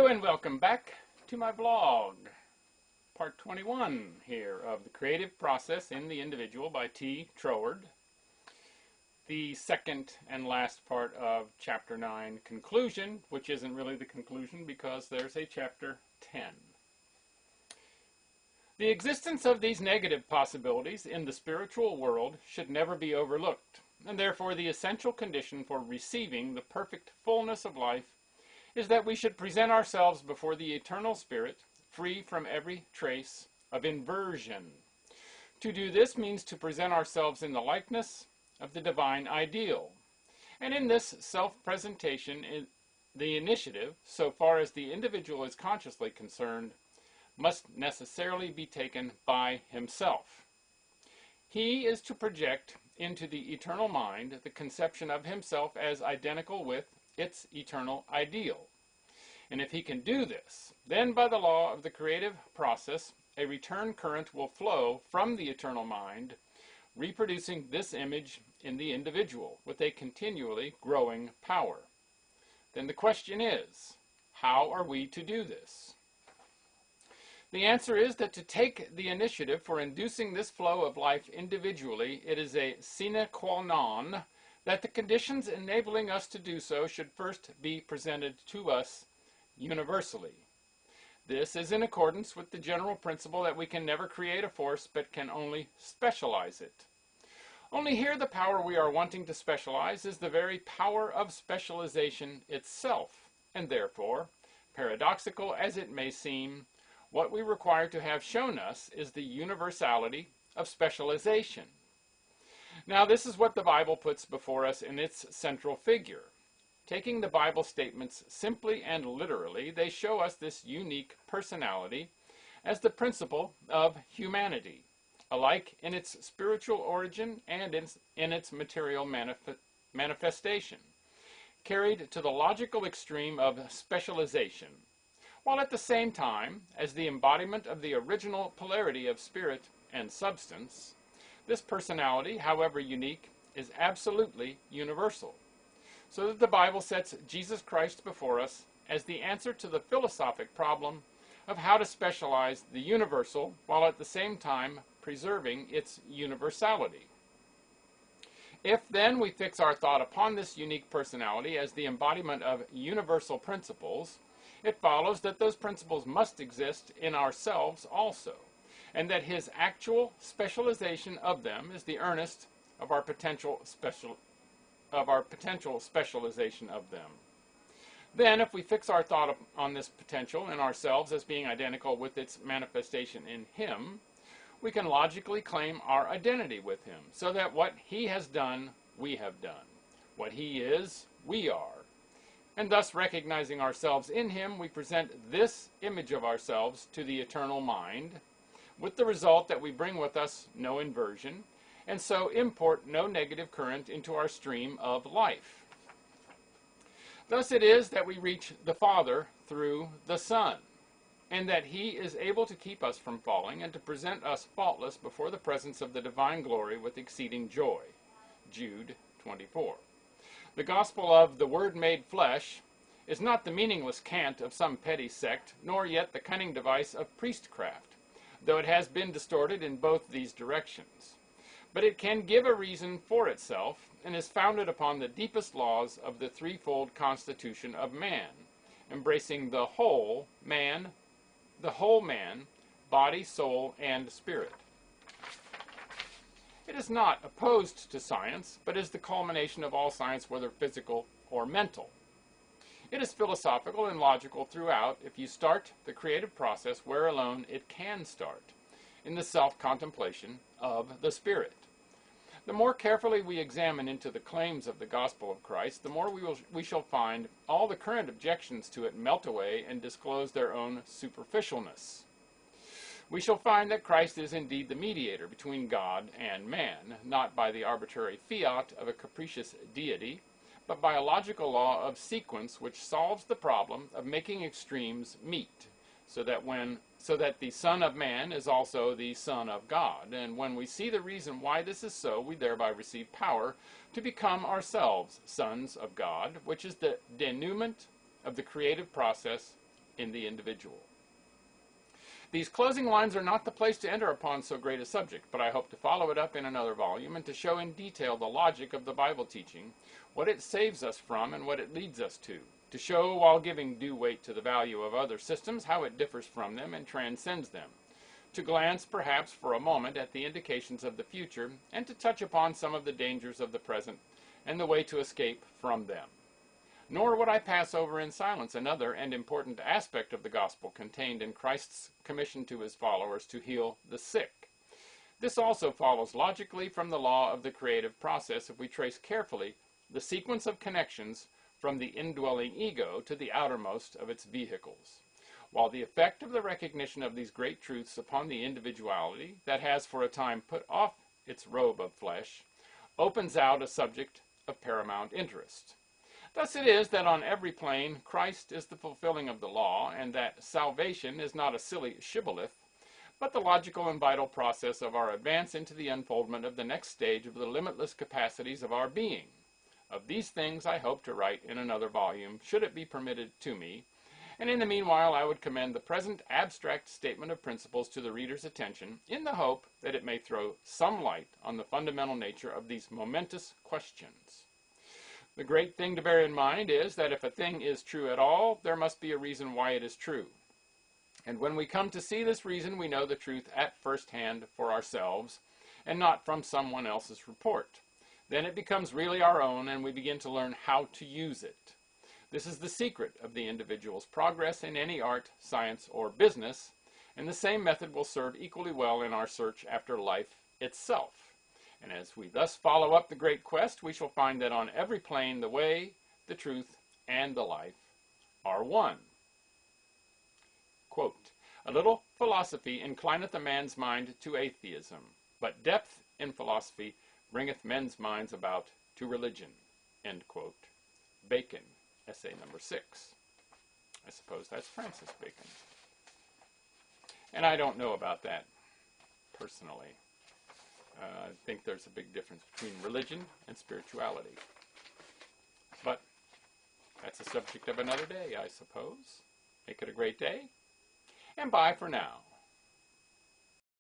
Hello and welcome back to my blog, part 21 here of The Creative Process in the Individual by Troward. The second and last part of chapter 9 conclusion, which isn't really the conclusion because there's a chapter 10. The existence of these negative possibilities in the spiritual world should never be overlooked, and therefore the essential condition for receiving the perfect fullness of life is that we should present ourselves before the eternal Spirit, free from every trace of inversion. To do this means to present ourselves in the likeness of the divine ideal. And in this self-presentation, the initiative, so far as the individual is consciously concerned, must necessarily be taken by himself. He is to project into the eternal mind the conception of himself as identical with its eternal ideal. And if he can do this, then by the law of the creative process, a return current will flow from the eternal mind, reproducing this image in the individual with a continually growing power. Then the question is, how are we to do this? The answer is that to take the initiative for inducing this flow of life individually, it is a sine qua non that the conditions enabling us to do so should first be presented to us universally. This is in accordance with the general principle that we can never create a force but can only specialize it. Only here the power we are wanting to specialize is the very power of specialization itself, and therefore, paradoxical as it may seem, what we require to have shown us is the universality of specialization. Now, this is what the Bible puts before us in its central figure. Taking the Bible statements simply and literally, they show us this unique personality as the principle of humanity, alike in its spiritual origin and in its material manifestation, carried to the logical extreme of specialization, while at the same time, as the embodiment of the original polarity of spirit and substance, this personality, however unique, is absolutely universal, so that the Bible sets Jesus Christ before us as the answer to the philosophic problem of how to specialize the universal while at the same time preserving its universality. If then we fix our thought upon this unique personality as the embodiment of universal principles, it follows that those principles must exist in ourselves also, and that his actual specialization of them is the earnest of our potential specialization of them. Then, if we fix our thought on this potential in ourselves as being identical with its manifestation in him, we can logically claim our identity with him, so that what he has done, we have done. What he is, we are. And thus, recognizing ourselves in him, we present this image of ourselves to the eternal mind, with the result that we bring with us no inversion, and so import no negative current into our stream of life. Thus it is that we reach the Father through the Son, and that he is able to keep us from falling and to present us faultless before the presence of the divine glory with exceeding joy. Jude 24. The gospel of the Word made flesh is not the meaningless cant of some petty sect, nor yet the cunning device of priestcraft, though it has been distorted in both these directions. But it can give a reason for itself, and is founded upon the deepest laws of the threefold constitution of man, embracing the whole man, body, soul, and spirit. It is not opposed to science, but is the culmination of all science, whether physical or mental. It is philosophical and logical throughout if you start the creative process where alone it can start, in the self-contemplation of the Spirit. The more carefully we examine into the claims of the gospel of Christ, the more we shall find all the current objections to it melt away and disclose their own superficialness. We shall find that Christ is indeed the mediator between God and man, not by the arbitrary fiat of a capricious deity, but by a logical law of sequence which solves the problem of making extremes meet, so that the Son of Man is also the Son of God. And when we see the reason why this is so, we thereby receive power to become ourselves sons of God, which is the denouement of the creative process in the individual. These closing lines are not the place to enter upon so great a subject, but I hope to follow it up in another volume and to show in detail the logic of the Bible teaching, what it saves us from and what it leads us to show, while giving due weight to the value of other systems, how it differs from them and transcends them, to glance perhaps for a moment at the indications of the future, and to touch upon some of the dangers of the present and the way to escape from them. Nor would I pass over in silence another and important aspect of the gospel contained in Christ's commission to his followers to heal the sick. This also follows logically from the law of the creative process if we trace carefully the sequence of connections from the indwelling ego to the outermost of its vehicles. While the effect of the recognition of these great truths upon the individuality that has for a time put off its robe of flesh opens out a subject of paramount interest. Thus it is that on every plane Christ is the fulfilling of the law, and that salvation is not a silly shibboleth, but the logical and vital process of our advance into the unfoldment of the next stage of the limitless capacities of our being. Of these things I hope to write in another volume, should it be permitted to me, and in the meanwhile I would commend the present abstract statement of principles to the reader's attention, in the hope that it may throw some light on the fundamental nature of these momentous questions. The great thing to bear in mind is that if a thing is true at all, there must be a reason why it is true. And when we come to see this reason, we know the truth at first hand for ourselves, and not from someone else's report. Then it becomes really our own, and we begin to learn how to use it. This is the secret of the individual's progress in any art, science, or business, and the same method will serve equally well in our search after life itself. And as we thus follow up the great quest, we shall find that on every plane the way, the truth, and the life are one. Quote, "A little philosophy inclineth a man's mind to atheism, but depth in philosophy bringeth men's minds about to religion." End quote. Bacon, essay number 6. I suppose that's Francis Bacon. And I don't know about that personally. I think there's a big difference between religion and spirituality. But that's a subject of another day, I suppose. Make it a great day, and bye for now.